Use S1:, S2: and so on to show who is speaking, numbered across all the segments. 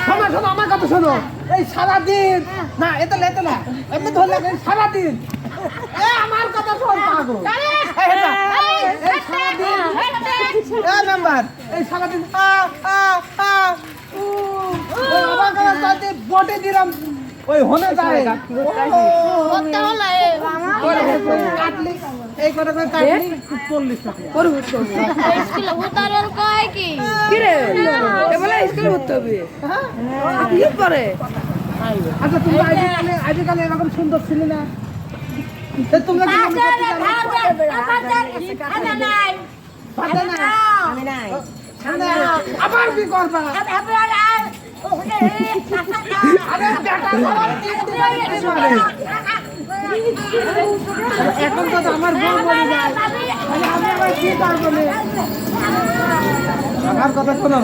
S1: শোনো শোনো আমার কথা শোনো, এই সারাদিন না এত না এমনি ধরলে সারাদিন আমার কথা শোন পাগল। এই সারাদিন মেম্বার এই সারাদিন বটে দিলাম ওই হনে যায় কাটলি এই কথা করে কাটলি 40 টাকা আচ্ছা তুমি আজকাল এরকম সুন্দর ছিলি না তোমরা আবার কি করবা এখন তো আমার বউ বলে যায় আমি আবার কি করবো আমার কথা শোনো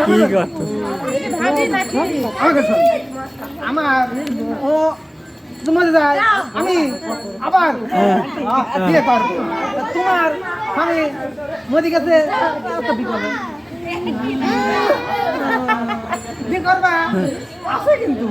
S1: কি আমার ও তোমার যায় আমি আবার বিয়ে করবো তোমার আমি মোদি কাছে বিয়ে করবা আছে কিন্তু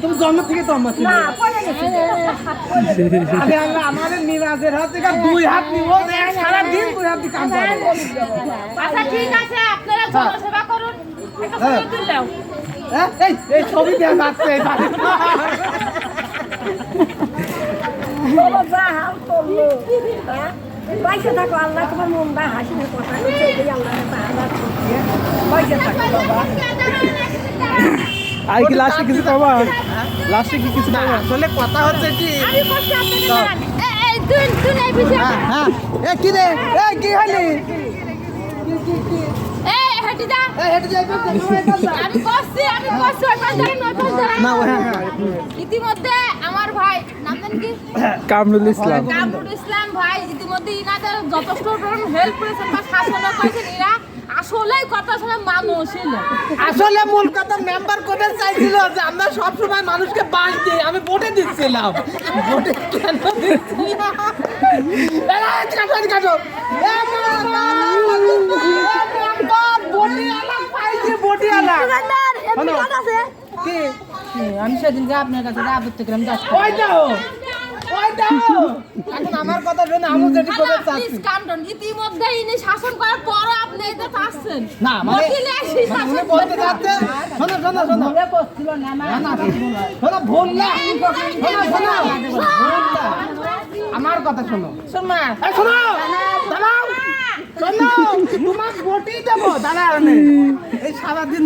S1: তুমি জন্ম থেকে তো আমার আমাদের মিরাজের হাত থেকে 2 হাত নিব সারাদিন 2 হাত দিয়ে কাম করবো।
S2: আচ্ছা ঠিক আছে আপনারা জনসেবা করুন
S1: এই ছবি দেওয়া যাচ্ছে
S3: পয়সা থাকো আল্লাহ তোমার মন বা হাসি কথা পয়সা থাকো
S1: আর কি লাস্টে কিছু পাবা লাস্টে কি কিছু পাবা আসলে কথা হচ্ছে কি হ্যাঁ কি রে এই কি হলি
S2: ইতিমধ্যে আমার ভাই নাম জানেন কি
S1: কামরুল ইসলাম
S2: ভাই ইতিমধ্যে ইনাদের যথেষ্ট হেল্প করেছেন বা শাসন করেছেন। এরা আসলে কথা শুনে মানুষ
S1: আসলে মূল কথা মেম্বার কোটা চাইছিল যে আমরা সব সময় মানুষকে বাস দিই আমি ভোটে দিচ্ছিলাম ভোটে কেন দিচ্ছি কাটো
S2: আমি সেদিনকে আপনার কাছে আবদ্ধ করলাম
S1: এখন আমার কথা শুনে আমি যেটি করে চাচ্ছি
S2: ইতিমধ্যে ইনি শাসন করার পর আপনি এটা চাচ্ছেন
S1: না মানে উনি বলতে চাচ্ছেন শোনো শোনো শোনো শোনো ভুল না শোনো আমার কথা শোনো শোনো দাঁড়াও শোনো তোমার বটি দেবো দাঁড়া এই সারাদিন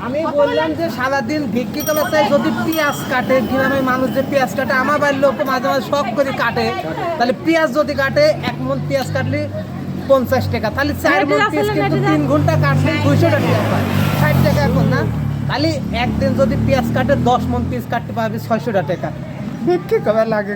S1: আমি বললাম যে সারাদিন ভিক্ষি করা চাই যদি পেঁয়াজ কাটে গ্রামের মানুষ যে পেঁয়াজ কাটে আমার বাড়ির লোক মাঝে মাঝে শখ করে কাটে তাহলে পেঁয়াজ যদি কাটে 1 মণ পেঁয়াজ কাটলে 50 টাকা তাহলে 4 মণ পেঁয়াজ কিন্তু 3 ঘন্টা কাটলে 200 টাকা পায় 60 টাকা এখন না তাহলে একদিন যদি পেঁয়াজ কাটে 10 মণ পেঁয়াজ কাটতে পারবে 600 টাকা ভিক্ষি করা লাগে